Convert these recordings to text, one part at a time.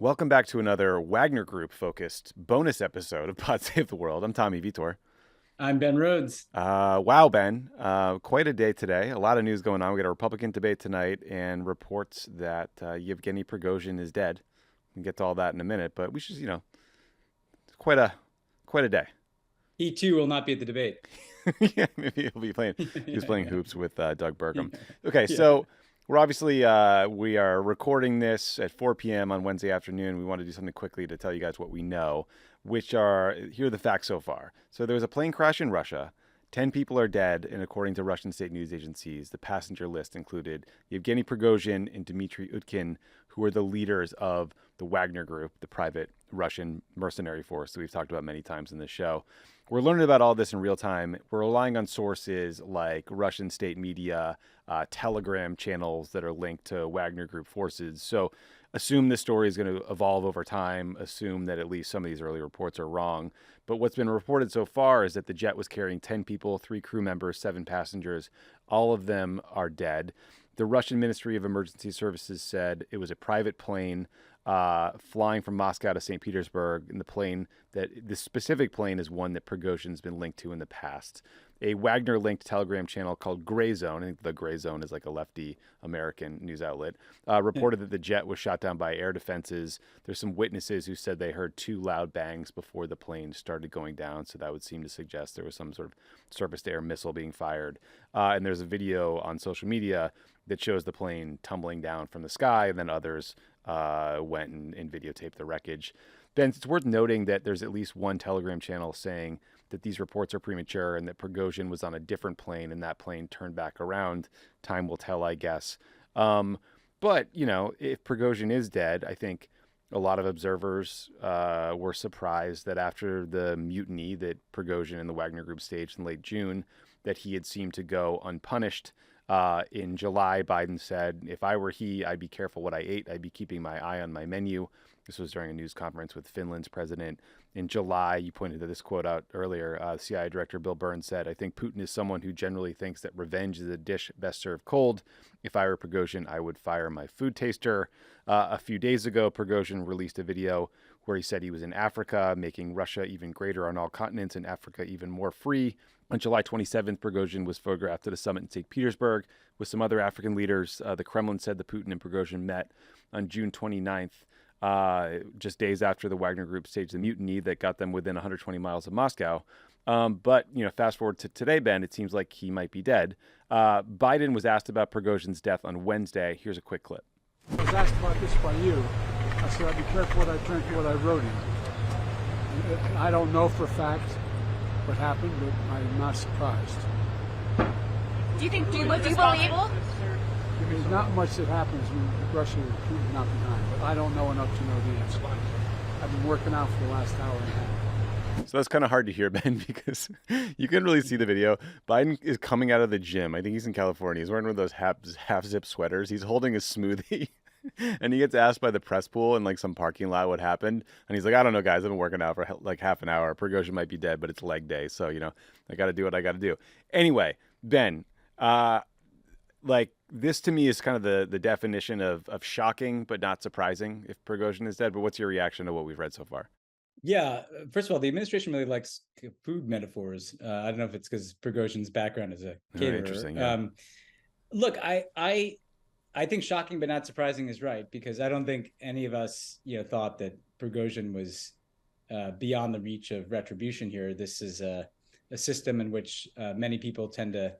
Welcome back to another Wagner Group focused bonus episode of Pod Save the World. I'm Tommy Vitor. I'm Ben Rhodes. Wow, Ben. Quite a day today. A lot of news going on. We got a Republican debate tonight and reports that Yevgeny Prigozhin is dead. We can get to all that in a minute, but we should, quite a quite a day. He too will not be at the debate. Yeah, maybe he'll be playing. He was playing hoops with Doug Burgum. Yeah. Okay, Yeah. so we're obviously we are recording this at 4 p.m. on Wednesday afternoon. We want to do something quickly to tell you guys what we know, which are here are the facts so far. So there was a plane crash in Russia. 10 people are dead, and according to Russian state news agencies, the passenger list included Yevgeny Prigozhin and Dmitry Utkin, who are the leaders of the Wagner Group, the private Russian mercenary force that we've talked about many times in this show. We're learning about all this in real time. We're relying on sources like Russian state media, Telegram channels that are linked to Wagner Group forces. So assume this story is going to evolve over time. Assume that at least some of these early reports are wrong. But what's been reported so far is that the jet was carrying 10 people, 3 crew members, 7 passengers. All of them are dead. The Russian Ministry of Emergency Services said it was a private plane flying from Moscow to St. Petersburg. And this specific plane is one that Prigozhin's been linked to in the past. A Wagner-linked Telegram channel called Gray Zone, I think the Gray Zone is like a lefty American news outlet, reported that the jet was shot down by air defenses. There's some witnesses who said they heard 2 loud bangs before the plane started going down, so that would seem to suggest there was some sort of surface-to-air missile being fired. And there's a video on social media that shows the plane tumbling down from the sky, and then others went and videotaped the wreckage. Ben, it's worth noting that there's at least one Telegram channel saying that these reports are premature and that Prigozhin was on a different plane and that plane turned back around. Time will tell, I guess. But, if Prigozhin is dead, I think a lot of observers were surprised that after the mutiny that Prigozhin and the Wagner Group staged in late June, that he had seemed to go unpunished. In July, Biden said, if I were he, I'd be careful what I ate. I'd be keeping my eye on my menu. This was during a news conference with Finland's president. In July, you pointed to this quote out earlier. CIA Director Bill Burns said, I think Putin is someone who generally thinks that revenge is a dish best served cold. If I were Prigozhin, I would fire my food taster. A few days ago, Prigozhin released a video where he said he was in Africa, making Russia even greater on all continents and Africa even more free. On July 27th, Prigozhin was photographed at a summit in St. Petersburg with some other African leaders. The Kremlin said that Putin and Prigozhin met on June 29th, just days after the Wagner Group staged the mutiny that got them within 120 miles of Moscow. But fast forward to today, Ben, it seems like he might be dead. Biden was asked about Prigozhin's death on Wednesday. Here's a quick clip. I was asked about this by you. I said I'd be careful what I drink, what I wrote in. I don't know for a fact what happened, but I'm not surprised. Do you believe? There's not much that happens when Russia and Putin not behind, but I don't know enough to know the answer. I've been working out for the last hour and a half. So that's kind of hard to hear, Ben, because you couldn't really see the video. Biden is coming out of the gym. I think he's in California. He's wearing one of those half zip sweaters. He's holding a smoothie. And he gets asked by the press pool in like some parking lot what happened. And he's like, I don't know, guys. I've been working out for like half an hour. Prigozhin might be dead, but it's leg day. So, I got to do what I got to do. Anyway, Ben, like this to me is kind of the definition of shocking, but not surprising if Prigozhin is dead. But what's your reaction to what we've read so far? Yeah. First of all, the administration really likes food metaphors. I don't know if it's because Prigozhin's background is a caterer. Interesting. Yeah. Look, I think shocking but not surprising is right, because I don't think any of us, thought that Prigozhin was beyond the reach of retribution here. This is a system in which many people tend to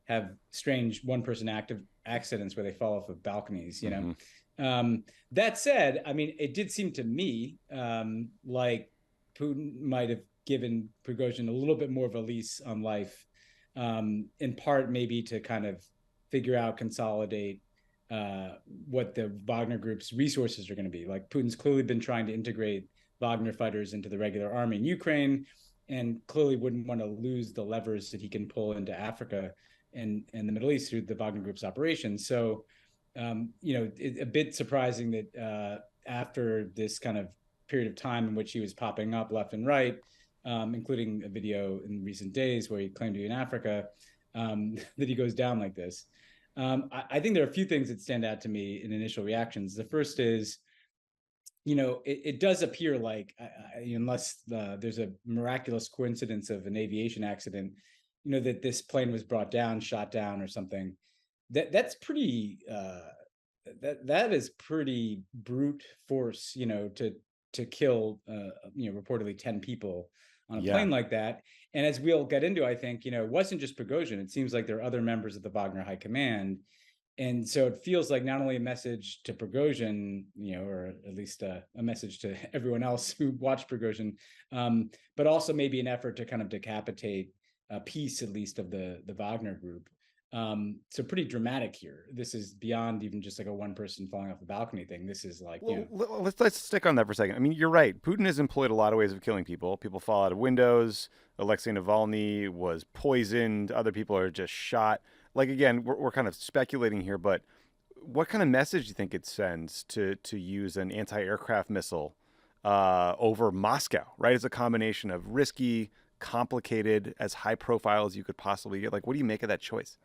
have strange one-person accidents where they fall off of balconies. That said, I mean, it did seem to me like Putin might have given Prigozhin a little bit more of a lease on life, in part maybe to kind of figure out, consolidate what the Wagner Group's resources are going to be. Like, Putin's clearly been trying to integrate Wagner fighters into the regular army in Ukraine, and clearly wouldn't want to lose the levers that he can pull into Africa and the Middle East through the Wagner Group's operations. So, it's a bit surprising that after this kind of period of time in which he was popping up left and right, including a video in recent days where he claimed to be in Africa, that he goes down like this. I think there are a few things that stand out to me in initial reactions. The first is it does appear like, unless there's a miraculous coincidence of an aviation accident, that this plane was brought down, shot down, or something. That's pretty. That is pretty brute force, to kill, reportedly 10 people on a Yeah. plane like that. And as we'll get into, I think, it wasn't just Prigozhin. It seems like there are other members of the Wagner High Command. And so it feels like not only a message to Prigozhin, or at least a message to everyone else who watched Prigozhin, but also maybe an effort to kind of decapitate a piece, at least, of the Wagner Group. So pretty dramatic here. This is beyond even just like a one person falling off the balcony thing. This is like, let's stick on that for a second. I mean, you're right. Putin has employed a lot of ways of killing people. People fall out of windows. Alexei Navalny was poisoned. Other people are just shot. Like, again, we're kind of speculating here, but what kind of message do you think it sends to use an anti-aircraft missile over Moscow, right? It's a combination of risky, complicated, as high profile as you could possibly get. Like, what do you make of that choice?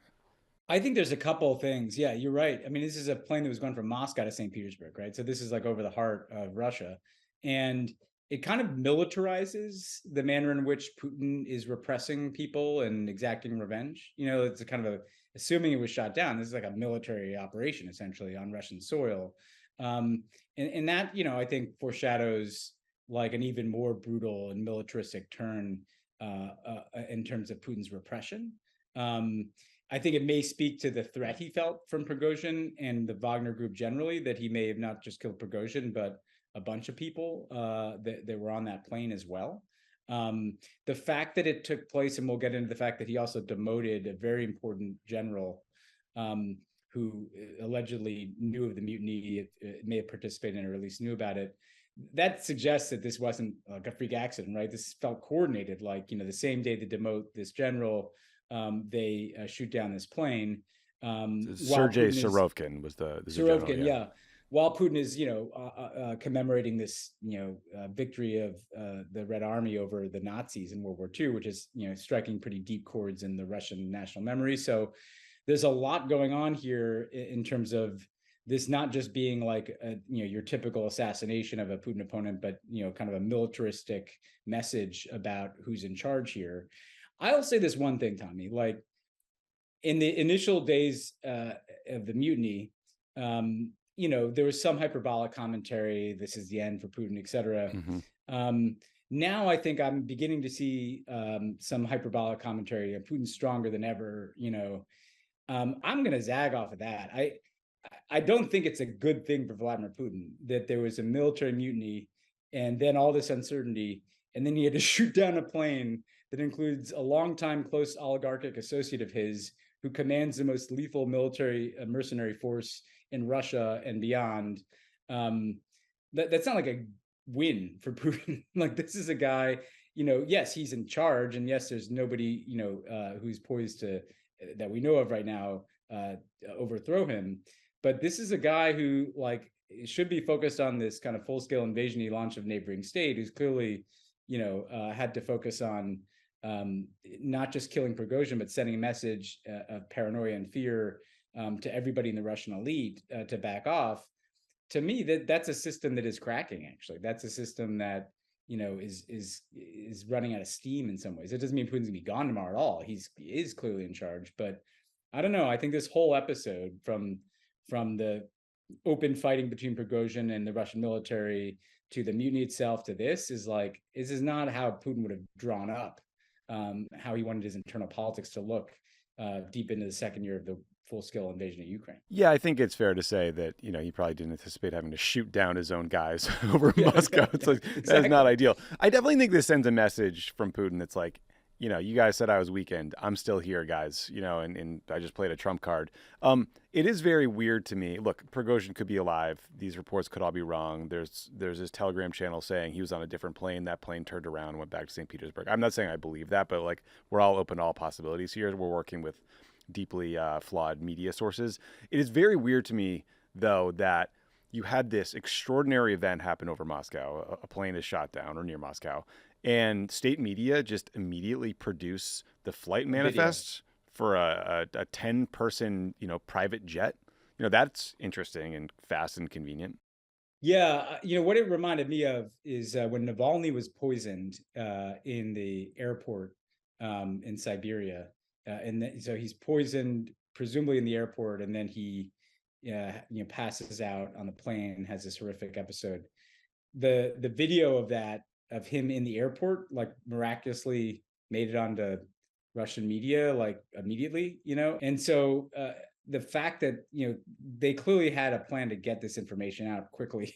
I think there's a couple of things. Yeah, you're right. I mean, this is a plane that was going from Moscow to St. Petersburg, right? So this is like over the heart of Russia. And it kind of militarizes the manner in which Putin is repressing people and exacting revenge. It's a kind of assuming it was shot down, this is like a military operation essentially on Russian soil. And that, I think foreshadows like an even more brutal and militaristic turn in terms of Putin's repression. I think it may speak to the threat he felt from Prigozhin and the Wagner Group generally, that he may have not just killed Prigozhin, but a bunch of people that were on that plane as well. The fact that it took place, and we'll get into the fact that he also demoted a very important general who allegedly knew of the mutiny, may have participated in it, or at least knew about it. That suggests that this wasn't like a freak accident, right? This felt coordinated, like, the same day they demote this general, they shoot down this plane. Sergei Surovkin was the Surovkin, general, yeah. While Putin is, commemorating this, victory of the Red Army over the Nazis in World War II, which is, striking pretty deep chords in the Russian national memory. So there's a lot going on here in terms of this not just being like your typical assassination of a Putin opponent, but kind of a militaristic message about who's in charge here. I'll say this one thing, Tommy. Like in the initial days of the mutiny, there was some hyperbolic commentary. This is the end for Putin, et cetera. Mm-hmm. Now I think I'm beginning to see some hyperbolic commentary. Putin's stronger than ever. I'm going to zag off of that. I don't think it's a good thing for Vladimir Putin that there was a military mutiny and then all this uncertainty, and then he had to shoot down a plane that includes a longtime close oligarchic associate of his who commands the most lethal military mercenary force in Russia and beyond. That's not like a win for Putin. Like, this is a guy, yes, he's in charge, and yes, there's nobody, who's poised to, that we know of right now, overthrow him. But this is a guy who, like, should be focused on this kind of full-scale invasion he launched of neighboring state, who's clearly, had to focus on not just killing Prigozhin, but sending a message of paranoia and fear to everybody in the Russian elite to back off. To me, that's a system that is cracking. Actually, that's a system that is running out of steam in some ways. It doesn't mean Putin's gonna be gone tomorrow at all. He is clearly in charge, but I don't know. I think this whole episode, from the open fighting between Prigozhin and the Russian military to the mutiny itself to this is not how Putin would have drawn up how he wanted his internal politics to look deep into the second year of the full-scale invasion of Ukraine. Yeah, I think it's fair to say that, he probably didn't anticipate having to shoot down his own guys over Moscow. It's like, exactly. That's not ideal. I definitely think this sends a message from Putin that's like, you guys said I was weakened. I'm still here, guys, and I just played a trump card. It is very weird to me. Look, Prigozhin could be alive. These reports could all be wrong. There's this Telegram channel saying he was on a different plane. That plane turned around and went back to St. Petersburg. I'm not saying I believe that, but like, we're all open to all possibilities here. We're working with deeply flawed media sources. It is very weird to me, though, that you had this extraordinary event happen over Moscow. A plane is shot down or near Moscow. And state media just immediately produce the flight manifest for a 10-person, private jet. That's interesting and fast and convenient. Yeah, what it reminded me of is when Navalny was poisoned in the airport in Siberia, so he's poisoned presumably in the airport, and then he, passes out on the plane and has this horrific episode. The video of that, of him in the airport, like miraculously made it onto Russian media like immediately, and so the fact that they clearly had a plan to get this information out quickly.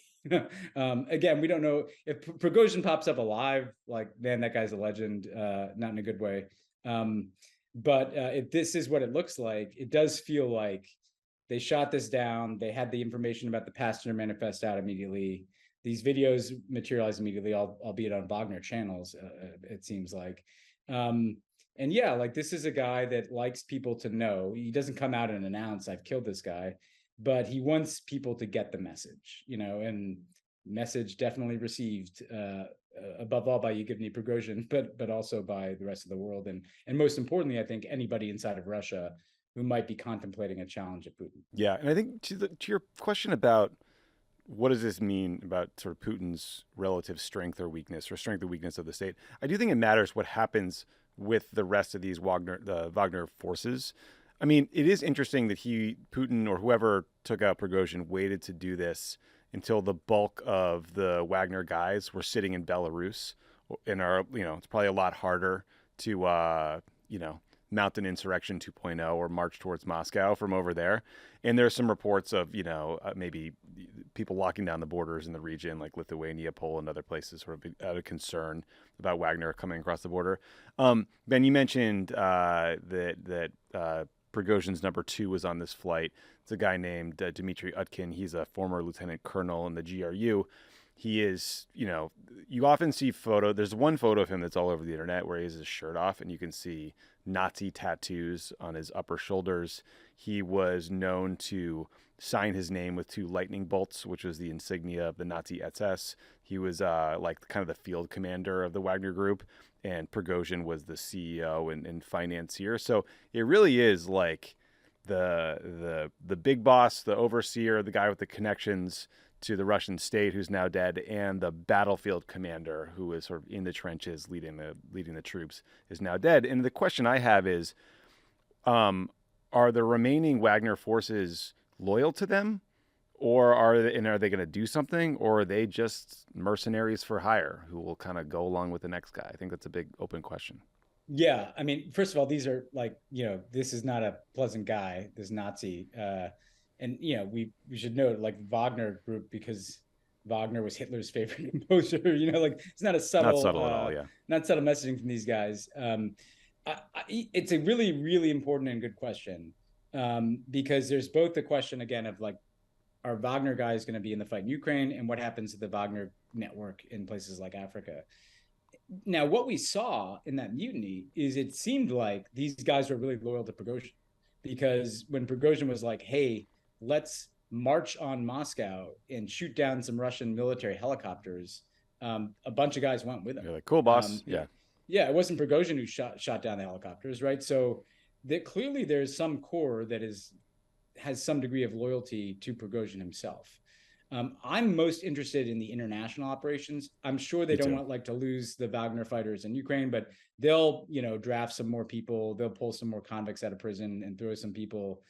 Again, we don't know if Prigozhin pops up alive. Like, man, that guy's a legend, not in a good way. But if this is what it looks like, it does feel like they shot this down. They had the information about the passenger manifest out immediately. These videos materialize immediately, albeit on Wagner channels, it seems like. And yeah, like, this is a guy that likes people to know. He doesn't come out and announce, I've killed this guy, but he wants people to get the message, and message definitely received, above all by Yevgeny Prigozhin, but also by the rest of the world. And most importantly, I think anybody inside of Russia who might be contemplating a challenge at Putin. Yeah, and I think to your question about what does this mean about sort of Putin's relative strength or weakness, or strength or weakness of the state, I do think it matters what happens with the rest of these the Wagner forces. I mean, it is interesting that Putin or whoever took out Prigozhin waited to do this until the bulk of the Wagner guys were sitting in Belarus, and it's probably a lot harder to, mount an insurrection 2.0 or march towards Moscow from over there. And there's some reports of, maybe people locking down the borders in the region, like Lithuania, Poland, other places, sort of out of concern about Wagner coming across the border. Ben, you mentioned that Prigozhin's number 2 was on this flight. It's a guy named Dmitry Utkin. He's a former lieutenant colonel in the GRU. He is, you often see there's one photo of him that's all over the internet where he has his shirt off and you can see Nazi tattoos on his upper shoulders. He was known to sign his name with 2 lightning bolts, which was the insignia of the Nazi SS. He was like kind of the field commander of the Wagner Group, and Prigozhin was the CEO and financier. So it really is like the big boss, the overseer, the guy with the connections to the Russian state who's now dead, and the battlefield commander who is sort of in the trenches leading the troops is now dead. And the question I have is, are the remaining Wagner forces loyal to them, or are they going to do something, or are they just mercenaries for hire who will kind of go along with the next guy? I think that's a big open question. Yeah, I mean, first of all, these are like, this is not a pleasant guy, this Nazi. And we should note, like, Wagner Group, because Wagner was Hitler's favorite composer. Like, it's not Not subtle at all. Yeah, not subtle messaging from these guys. It's a really, really important and good question, because there's both the question again of, like, are Wagner guys going to be in the fight in Ukraine, and what happens to the Wagner network in places like Africa? Now, what we saw in that mutiny is it seemed like these guys were really loyal to Prigozhin, because when Prigozhin was like, hey, let's march on Moscow and shoot down some Russian military helicopters, a bunch of guys went with him. You're like, cool, boss. Yeah, it wasn't Prigozhin who shot down the helicopters, right? So clearly there's some core that has some degree of loyalty to Prigozhin himself. I'm most interested in the international operations. I'm sure they don't want to lose the Wagner fighters in Ukraine, but they'll draft some more people. They'll pull some more convicts out of prison and throw some people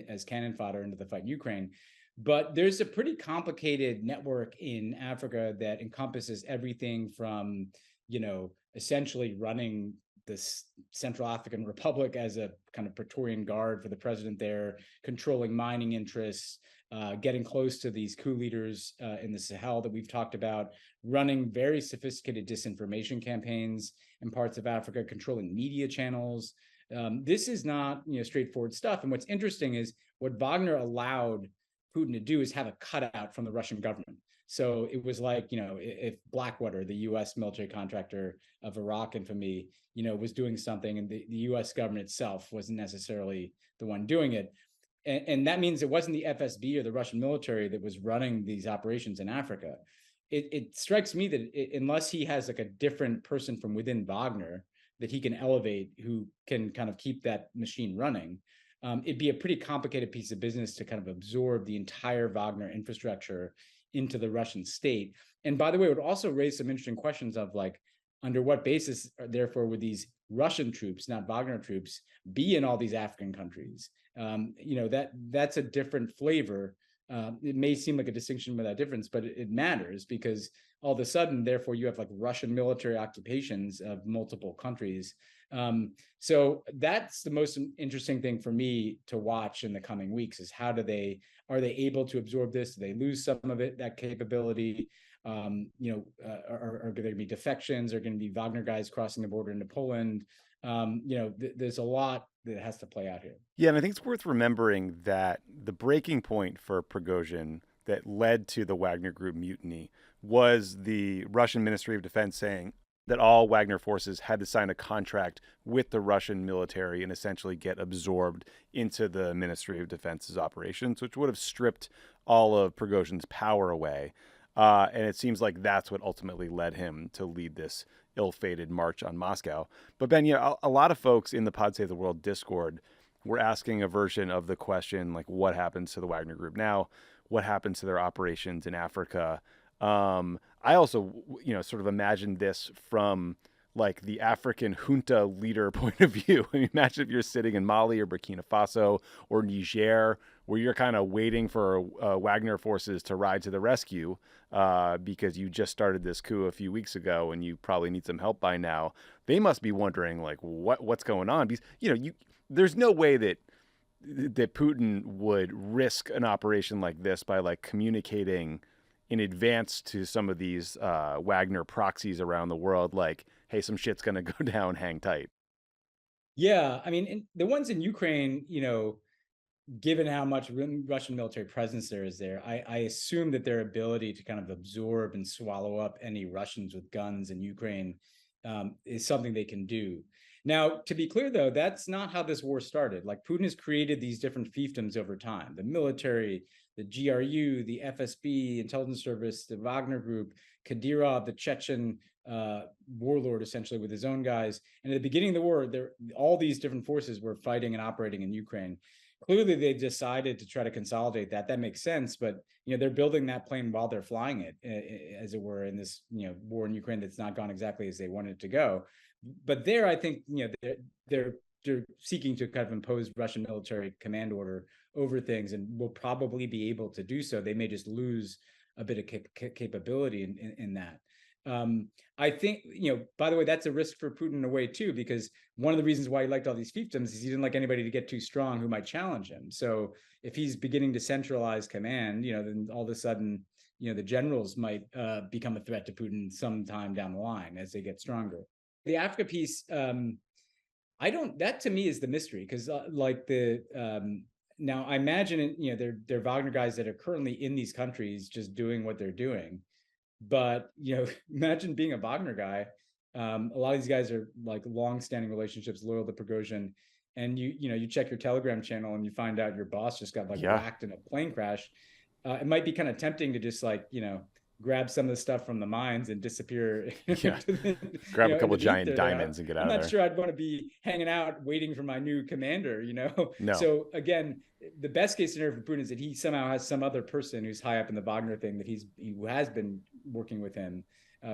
as cannon fodder into the fight in Ukraine. But there's a pretty complicated network in Africa that encompasses everything from essentially running this Central African Republic as a kind of Praetorian Guard for the president there, controlling mining interests, getting close to these coup leaders in the Sahel that we've talked about, running very sophisticated disinformation campaigns in parts of Africa, controlling media channels. This is not straightforward stuff. And what's interesting is what Wagner allowed Putin to do is have a cutout from the Russian government. So it was like, if Blackwater, the U.S. military contractor of Iraq infamy, was doing something, and the U.S. government itself wasn't necessarily the one doing it. And that means it wasn't the FSB or the Russian military that was running these operations in Africa. It strikes me that unless he has like a different person from within Wagner that he can elevate, who can kind of keep that machine running, it'd be a pretty complicated piece of business to kind of absorb the entire Wagner infrastructure into the Russian state. And by the way, it would also raise some interesting questions of like, under what basis, therefore, would these Russian troops, not Wagner troops, be in all these African countries? That's a different flavor. It may seem like a distinction without difference, but it matters because all of a sudden, therefore, you have like Russian military occupations of multiple countries. So that's the most interesting thing for me to watch in the coming weeks is are they able to absorb this? Do they lose some of that capability? Are going to be defections? Are going to be Wagner guys crossing the border into Poland? There's a lot that has to play out here. Yeah, and I think it's worth remembering that the breaking point for Prigozhin that led to the Wagner Group mutiny was the Russian Ministry of Defense saying that all Wagner forces had to sign a contract with the Russian military and essentially get absorbed into the Ministry of Defense's operations, which would have stripped all of Prigozhin's power away. And it seems like that's what ultimately led him to lead this ill-fated march on Moscow. But Ben, a lot of folks in the Pod Save the World Discord were asking a version of the question, like what happens to the Wagner Group now? What happens to their operations in Africa? I also, sort of imagined this from like the African junta leader point of view. I mean, imagine if you're sitting in Mali or Burkina Faso or Niger, where you're kind of waiting for Wagner forces to ride to the rescue because you just started this coup a few weeks ago and you probably need some help by now. They must be wondering like what's going on because there's no way that Putin would risk an operation like this by like communicating in advance to some of these Wagner proxies around the world, like, hey, some shit's going to go down, hang tight. Yeah, I mean, the ones in Ukraine, given how much Russian military presence there is there, I assume that their ability to kind of absorb and swallow up any Russians with guns in Ukraine is something they can do. Now, to be clear, though, that's not how this war started. Like Putin has created these different fiefdoms over time, the military, the GRU, the FSB, intelligence service, the Wagner Group, Kadyrov, the Chechen warlord, essentially with his own guys. And at the beginning of the war, all these different forces were fighting and operating in Ukraine. Clearly, they decided to try to consolidate that. That makes sense, but they're building that plane while they're flying it, as it were, in this war in Ukraine that's not gone exactly as they wanted it to go. But there, I think they're seeking to kind of impose Russian military command order over things, and will probably be able to do so. They may just lose a bit of capability in that. I think, by the way, that's a risk for Putin in a way too, because one of the reasons why he liked all these fiefdoms is he didn't like anybody to get too strong who might challenge him. So if he's beginning to centralize command, then all of a sudden, the generals might become a threat to Putin sometime down the line as they get stronger. The Africa piece, that to me is the mystery, because now I imagine, they're Wagner guys that are currently in these countries just doing what they're doing. But, imagine being a Wagner guy. A lot of these guys are like long-standing relationships, loyal to Prigozhin. And you check your Telegram channel and you find out your boss just got whacked in a plane crash. It might be kind of tempting to just grab some of the stuff from the mines and disappear. Grab a couple giant diamonds and get out of there. I'm not sure I'd want to be hanging out waiting for my new commander, No. So again, the best case scenario for Putin is that he somehow has some other person who's high up in the Wagner thing that he has been working with him,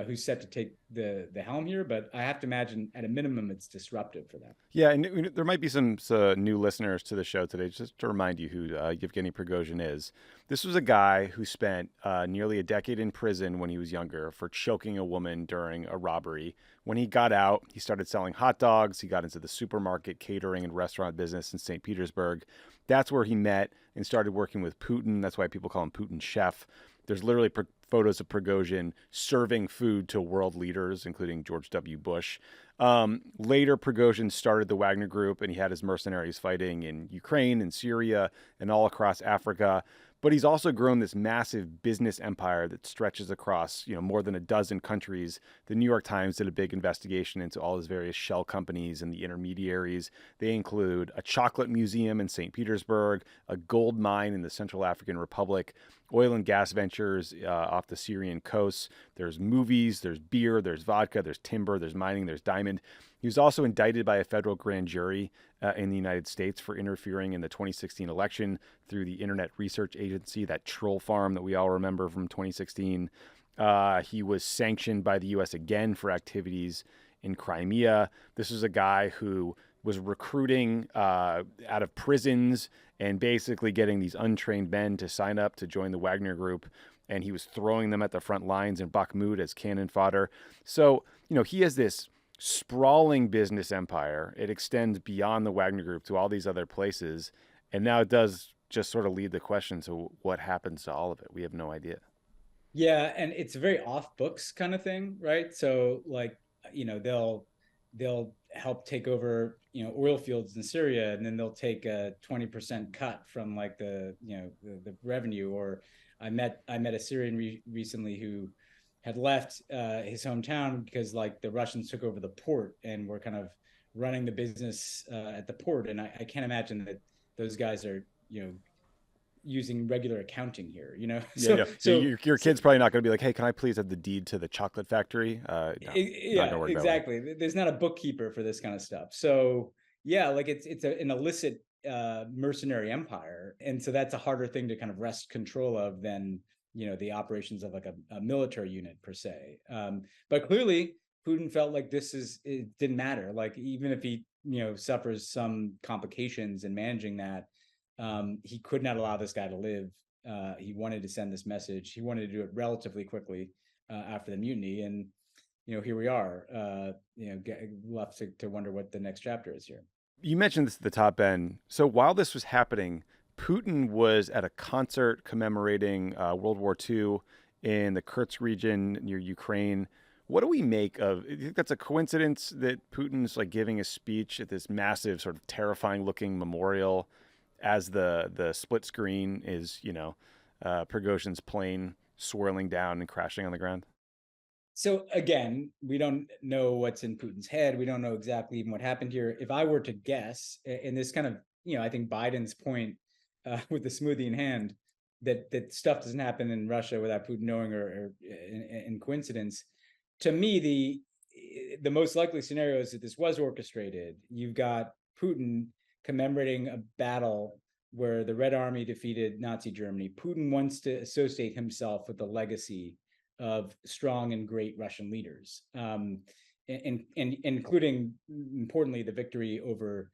who's set to take the helm here. But I have to imagine at a minimum it's disruptive for that. Yeah, and there might be some new listeners to the show today. Just to remind you who Yevgeny Prigozhin is. This was a guy who spent nearly a decade in prison when he was younger for choking a woman during a robbery. When he got out, he started selling hot dogs. He got into the supermarket, catering, and restaurant business in St. Petersburg. That's where he met and started working with Putin. That's why people call him Putin's chef. There's literally photos of Prigozhin serving food to world leaders, including George W. Bush. Later, Prigozhin started the Wagner Group, and he had his mercenaries fighting in Ukraine and Syria and all across Africa. But he's also grown this massive business empire that stretches across, more than a dozen countries. The New York Times did a big investigation into all his various shell companies and the intermediaries. They include a chocolate museum in St. Petersburg, a gold mine in the Central African Republic, oil and gas ventures off the Syrian coast. There's movies, there's beer, there's vodka, there's timber, there's mining, there's diamond. He was also indicted by a federal grand jury in the United States for interfering in the 2016 election through the Internet Research Agency, that troll farm that we all remember from 2016. He was sanctioned by the U.S. again for activities in Crimea. This was a guy who was recruiting out of prisons and basically getting these untrained men to sign up to join the Wagner Group. And he was throwing them at the front lines in Bakhmut as cannon fodder. So, he has this sprawling business empire. It extends beyond the Wagner Group to all these other places. And now it does just sort of lead the question to what happens to all of it. We have no idea. Yeah, and it's a very off books kind of thing, right? So they'll help take over oil fields in Syria, and then they'll take a 20% cut from like the revenue. Or I met a Syrian recently who had left his hometown because like the Russians took over the port and were kind of running the business at the port, and I can't imagine that those guys are using regular accounting here, So your kid's probably not going to be like, hey, can I please have the deed to the chocolate factory? No, yeah, exactly. There's not a bookkeeper for this kind of stuff. So yeah, like it's an illicit mercenary empire, and so that's a harder thing to kind of wrest control of than the operations of like a military unit per se. But clearly Putin felt like it didn't matter. Like even if he suffers some complications in managing that, he could not allow this guy to live. He wanted to send this message. He wanted to do it relatively quickly after the mutiny. And, here we are, left to wonder what the next chapter is here. You mentioned this at the top, Ben. So while this was happening, Putin was at a concert commemorating World War II in the Kursk region near Ukraine. What do we make of? Do you think that's a coincidence that Putin's like giving a speech at this massive, sort of terrifying looking memorial as the split screen is, Prigozhin's plane swirling down and crashing on the ground? So again, we don't know what's in Putin's head. We don't know exactly even what happened here. If I were to guess, in this kind of, I think Biden's point with the smoothie in hand, that stuff doesn't happen in Russia without Putin knowing or in coincidence. To me, the most likely scenario is that this was orchestrated. You've got Putin commemorating a battle where the Red Army defeated Nazi Germany. Putin wants to associate himself with the legacy of strong and great Russian leaders, and including, importantly, the victory over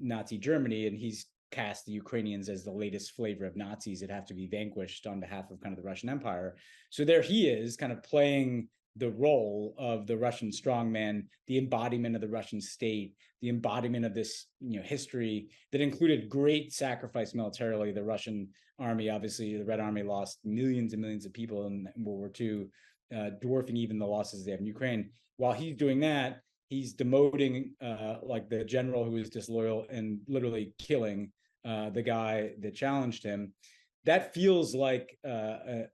Nazi Germany. And he's cast the Ukrainians as the latest flavor of Nazis that have to be vanquished on behalf of kind of the Russian Empire. So there he is, kind of playing the role of the Russian strongman, the embodiment of the Russian state, the embodiment of this history that included great sacrifice militarily. The Russian army, obviously, the Red Army lost millions and millions of people in World War II, dwarfing even the losses they have in Ukraine. While he's doing that, he's demoting like the general who was disloyal and literally killing the guy that challenged him. That feels like a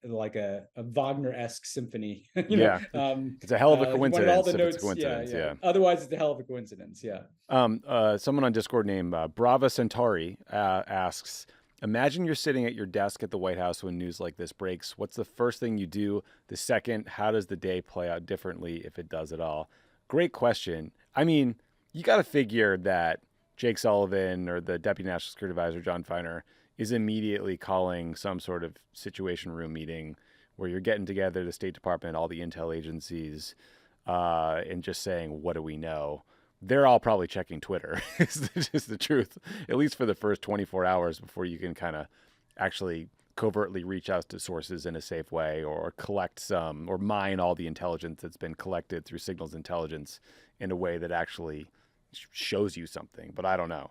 Wagner-esque symphony. It's a hell of a coincidence. All the notes, it's a coincidence, yeah. Otherwise, it's a hell of a coincidence. Yeah. Someone on Discord named Brava Centauri asks, imagine you're sitting at your desk at the White House when news like this breaks. What's the first thing you do? The second, how does the day play out differently if it does at all? Great question. I mean, you got to figure that Jake Sullivan or the Deputy National Security Advisor, John Feiner, is immediately calling some sort of situation room meeting where you're getting together the State Department, all the intel agencies, and just saying, what do we know? They're all probably checking Twitter, is just the truth, at least for the first 24 hours before you can kind of actually covertly reach out to sources in a safe way or collect some or mine all the intelligence that's been collected through signals intelligence in a way that actually shows you something. But I don't know.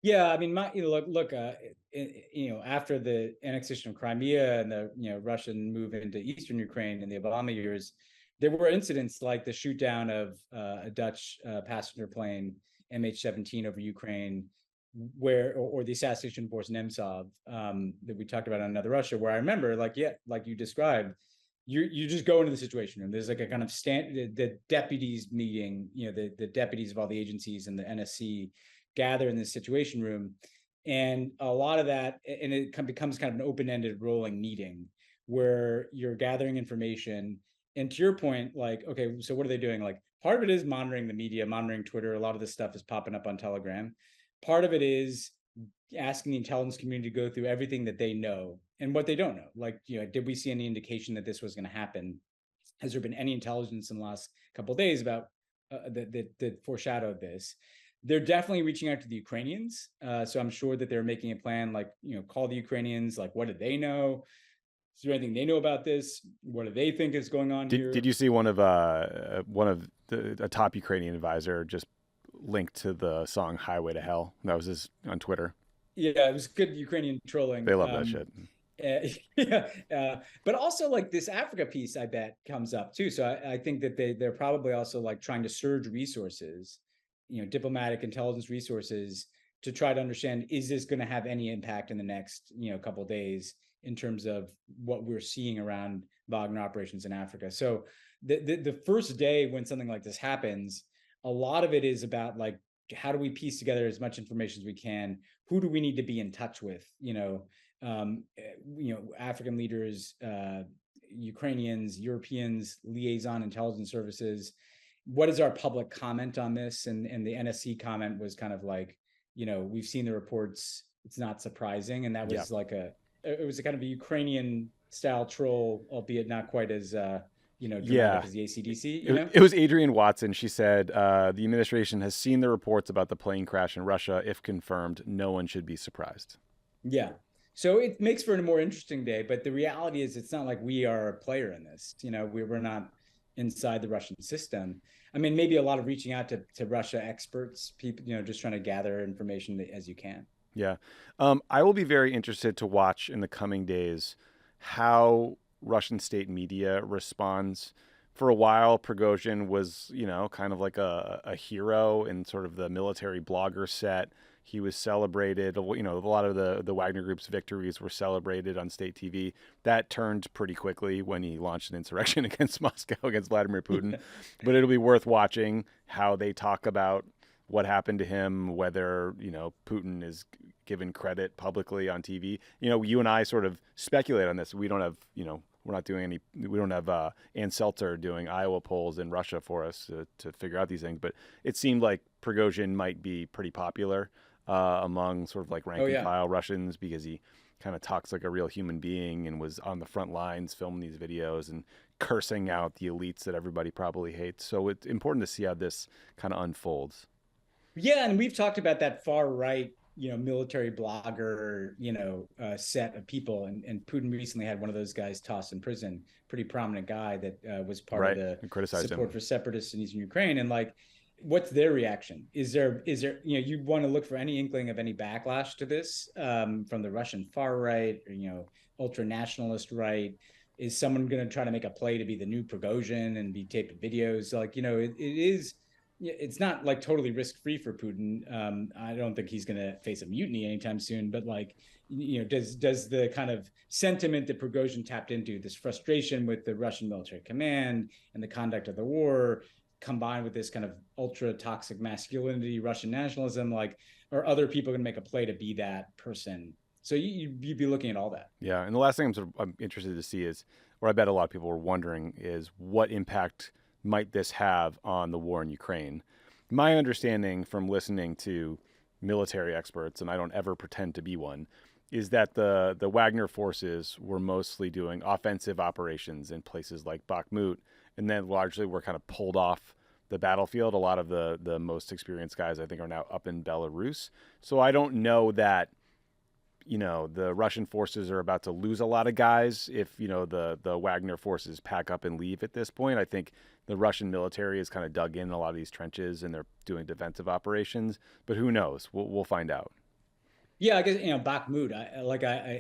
Yeah, I mean, look, after the annexation of Crimea and the Russian move into eastern Ukraine in the Obama years, there were incidents like the shoot down of a Dutch passenger plane MH17 over Ukraine, or the assassination of Boris Nemtsov that we talked about on Another Russia, where I remember, like you described, you just go into the situation room. There's like a kind of the deputies meeting, the deputies of all the agencies and the NSC gather in the situation room. And a lot of that, and it becomes kind of an open-ended rolling meeting where you're gathering information. And to your point, like, okay, so what are they doing? Like, part of it is monitoring the media, monitoring Twitter. A lot of this stuff is popping up on Telegram. Part of it is asking the intelligence community to go through everything that they know and what they don't know. Like, did we see any indication that this was going to happen? Has there been any intelligence in the last couple of days about that foreshadowed this? They're definitely reaching out to the Ukrainians. So I'm sure that they're making a plan, like, call the Ukrainians, like, what do they know? Is there anything they know about this? What do they think is going on here? Did you see one of a top Ukrainian advisor just linked to the song "Highway to Hell"? That was his on Twitter. Yeah, it was good Ukrainian trolling. They love that shit. But also, like, this Africa piece, I bet, comes up too. So I think that they're probably also, like, trying to surge resources, diplomatic intelligence resources, to try to understand, is this going to have any impact in the next couple of days in terms of what we're seeing around Wagner operations in Africa. So the first day when something like this happens, a lot of it is about, like, how do we piece together as much information as we can? Who do we need to be in touch with? African leaders, Ukrainians, Europeans, liaison intelligence services. What is our public comment on this? And the NSC comment was kind of like, we've seen the reports. It's not surprising. And that was it was a kind of a Ukrainian style troll, albeit not quite as dramatic as the ACDC. It was Adrienne Watson. She said the administration has seen the reports about the plane crash in Russia. If confirmed, no one should be surprised. Yeah. So it makes for a more interesting day, but the reality is it's not like we are a player in this. We're not inside the Russian system. I mean, maybe a lot of reaching out to Russia experts, people, just trying to gather information as you can. Yeah. I will be very interested to watch in the coming days how Russian state media responds. For a while, Prigozhin was, kind of like a hero in sort of the military blogger set. He was celebrated. A lot of the Wagner Group's victories were celebrated on state TV. That turned pretty quickly when he launched an insurrection against Moscow, against Vladimir Putin. But it'll be worth watching how they talk about what happened to him, whether, Putin is given credit publicly on TV. You and I sort of speculate on this. We don't have, we're not doing we don't have Ann Seltzer doing Iowa polls in Russia for us to figure out these things. But it seemed like Prigozhin might be pretty popular among sort of like rank and file Russians, because he kind of talks like a real human being and was on the front lines filming these videos and cursing out the elites that everybody probably hates. So it's important to see how this kind of unfolds. Yeah, and we've talked about that far right, military blogger, set of people, and Putin recently had one of those guys tossed in prison. Pretty prominent guy that was part of the support for separatists in Eastern Ukraine. And, like, what's their reaction? Is there you want to look for any inkling of any backlash to this from the Russian far right or ultra nationalist right? Is someone going to try to make a play to be the new Prigozhin and be taping videos? Like, it is. It's not like totally risk-free for Putin. I don't think he's going to face a mutiny anytime soon. But, like, does the kind of sentiment that Prigozhin tapped into, this frustration with the Russian military command and the conduct of the war, combined with this kind of ultra toxic masculinity, Russian nationalism, like, are other people going to make a play to be that person? So you'd be looking at all that. Yeah, and the last thing I'm interested to see is, or I bet a lot of people were wondering, is what impact might this have on the war in Ukraine? My understanding from listening to military experts, and I don't ever pretend to be one, is that the Wagner forces were mostly doing offensive operations in places like Bakhmut, and then largely were kind of pulled off the battlefield. A lot of the most experienced guys, I think, are now up in Belarus. So I don't know that the Russian forces are about to lose a lot of guys if, the Wagner forces pack up and leave at this point. I think the Russian military is kind of dug in a lot of these trenches and they're doing defensive operations, but who knows? We'll find out. Yeah, I guess, Bakhmut,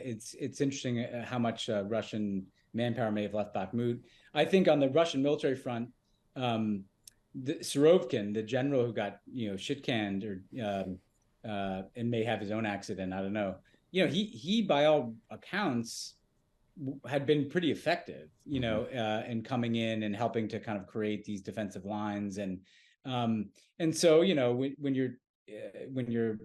it's interesting how much Russian manpower may have left Bakhmut. I think on the Russian military front, the Surovkin, the general who got, shit canned and may have his own accident, I don't know. He by all accounts had been pretty effective, in coming in and helping to kind of create these defensive lines. And so, when you're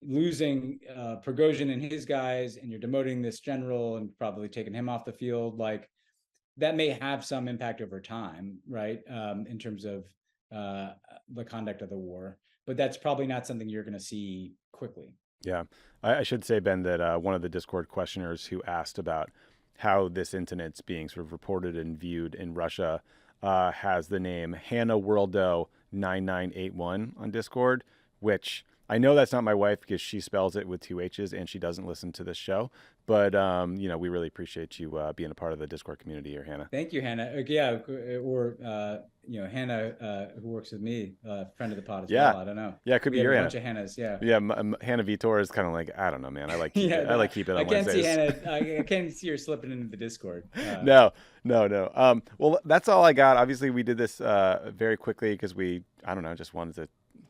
losing Prigozhin and his guys, and you're demoting this general and probably taking him off the field, like that may have some impact over time, right? In terms of the conduct of the war, but that's probably not something you're going to see quickly. Yeah. I should say, Ben, that one of the Discord questioners who asked about how this incident's being sort of reported and viewed in Russia has the name Hannah Worldo 9981 on Discord, which I know that's not my wife because she spells it with two H's and she doesn't listen to this show. But, we really appreciate you being a part of the Discord community here, Hannah. Thank you, Hannah. Yeah, or Hannah, who works with me, friend of the pod as well. I don't know. Yeah, it could be your Hannah. Hannah. A bunch of Hannahs. Yeah. Yeah, Hannah Vitor is kind of like, I don't know, man. I like keep it. I like keep it on I can't Wednesdays. see Hannah. I can't see her slipping into the Discord. No. Well, that's all I got. Obviously, we did this very quickly because just wanted to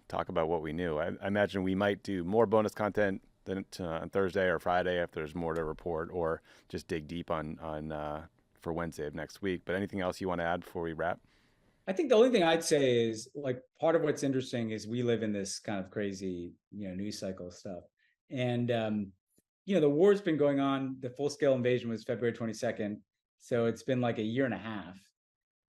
talk about what we knew. I imagine we might do more bonus content than on Thursday or Friday if there's more to report, or just dig deep on for Wednesday of next week. But anything else you want to add before we wrap? I think the only thing I'd say is, like, part of what's interesting is we live in this kind of crazy, news cycle stuff. And, the war's been going on. The full scale invasion was February 22nd. So it's been like a year and a half.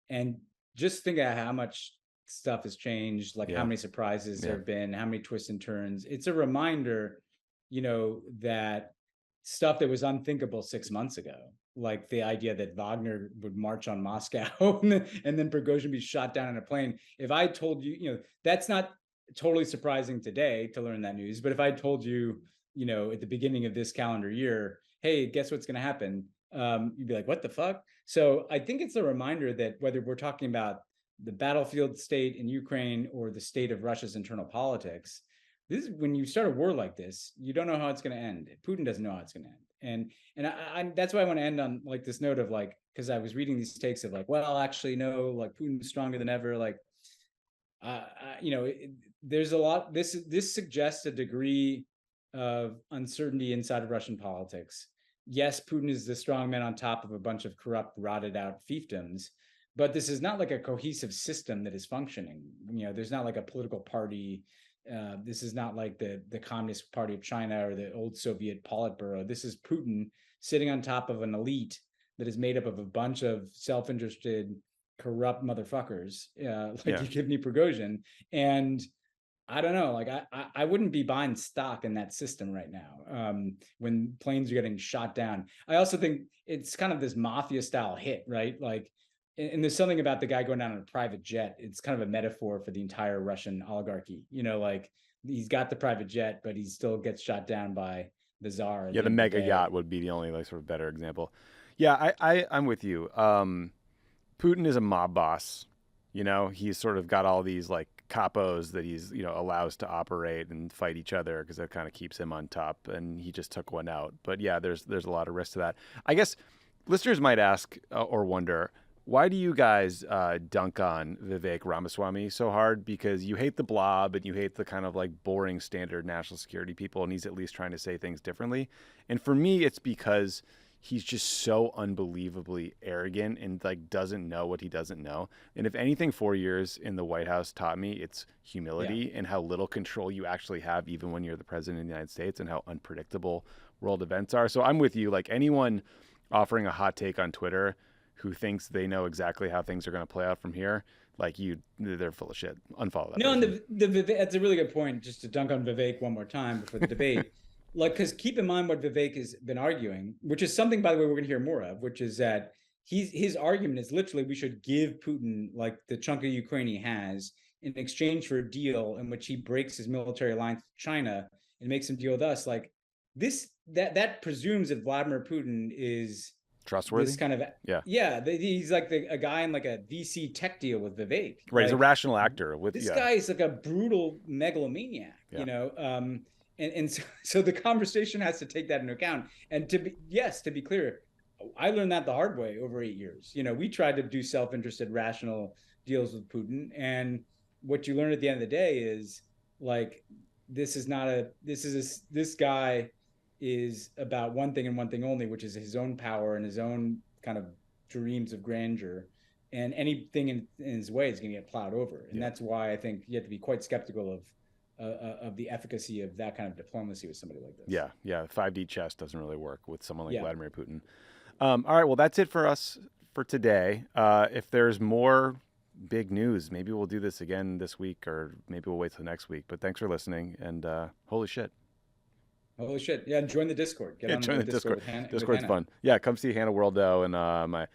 And just think of how much stuff has changed, like how many surprises there have been, how many twists and turns. It's a reminder, that stuff that was unthinkable 6 months ago, like the idea that Wagner would march on Moscow and then Prigozhin be shot down in a plane. If I told you, that's not totally surprising today to learn that news. But if I told you, at the beginning of this calendar year, hey, guess what's going to happen? You'd be like, what the fuck? So I think it's a reminder that whether we're talking about the battlefield state in Ukraine or the state of Russia's internal politics, this is when you start a war like this, you don't know how it's going to end. Putin doesn't know how it's going to end. And I that's why I want to end on like this note of like, because I was reading these takes of like, well, actually, no, like Putin's stronger than ever. Like, there's a lot. This suggests a degree of uncertainty inside of Russian politics. Yes, Putin is the strong man on top of a bunch of corrupt, rotted out fiefdoms, but this is not like a cohesive system that is functioning. There's not like a political party. This is not like the Communist Party of China or the old Soviet Politburo. This is Putin sitting on top of an elite that is made up of a bunch of self-interested, corrupt motherfuckers, Yevgeny Prigozhin. And I don't know, like I wouldn't be buying stock in that system right now when planes are getting shot down. I also think it's kind of this mafia style hit, right? Like, and there's something about the guy going down on a private jet. It's kind of a metaphor for the entire Russian oligarchy. Like he's got the private jet, but he still gets shot down by the czar. Yeah, the mega yacht would be the only like sort of better example. Yeah, I'm with you. Putin is a mob boss. He's sort of got all these like capos that he's allows to operate and fight each other because that kind of keeps him on top. And he just took one out. But yeah, there's a lot of risk to that. I guess listeners might ask or wonder, why do you guys dunk on Vivek Ramaswamy so hard? Because you hate the blob and you hate the kind of like boring standard national security people, and he's at least trying to say things differently. And for me, it's because he's just so unbelievably arrogant and like doesn't know what he doesn't know. And if anything 4 years in the White House taught me, it's humility and how little control you actually have even when you're the president of the United States, and how unpredictable world events are. So I'm with you. Like anyone offering a hot take on Twitter who thinks they know exactly how things are going to play out from here, like they're full of shit. Unfollow that. No, and that's a really good point. Just to dunk on Vivek one more time before the debate, because keep in mind what Vivek has been arguing, which is something, by the way, we're going to hear more of, which is that his argument is literally we should give Putin like the chunk of Ukraine he has in exchange for a deal in which he breaks his military alliance with China and makes him deal with us. Like this, that presumes that Vladimir Putin is trustworthy. This kind of he's like a guy in like a VC tech deal with Vivek. Right, like, he's a rational actor. This guy is like a brutal megalomaniac, and so the conversation has to take that into account. And to be clear, I learned that the hard way over 8 years. We tried to do self-interested, rational deals with Putin, and what you learn at the end of the day is like this guy is about one thing and one thing only, which is his own power and his own kind of dreams of grandeur, and anything in his way is going to get plowed over. And that's why I think you have to be quite skeptical of of the efficacy of that kind of diplomacy with somebody like this. Yeah, 5D chess doesn't really work with someone like Yeah. Vladimir Putin. All right, well, that's it for us for today. If there's more big news, maybe we'll do this again this week, or maybe we'll wait till next week. But thanks for listening, and holy shit. Holy shit. Yeah, join the Discord. Get on Join the Discord. with Hannah, Discord's with fun. Yeah, come see Hannah Worldo and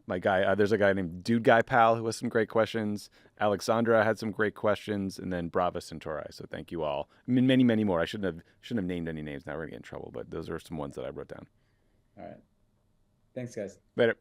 my guy. There's a guy named Dude Guy Pal who has some great questions. Alexandra had some great questions, and then Brava Centauri. So thank you all. I mean, many more. I shouldn't have named any names. Now we're gonna get in trouble. But those are some ones that I wrote down. All right. Thanks, guys. Later.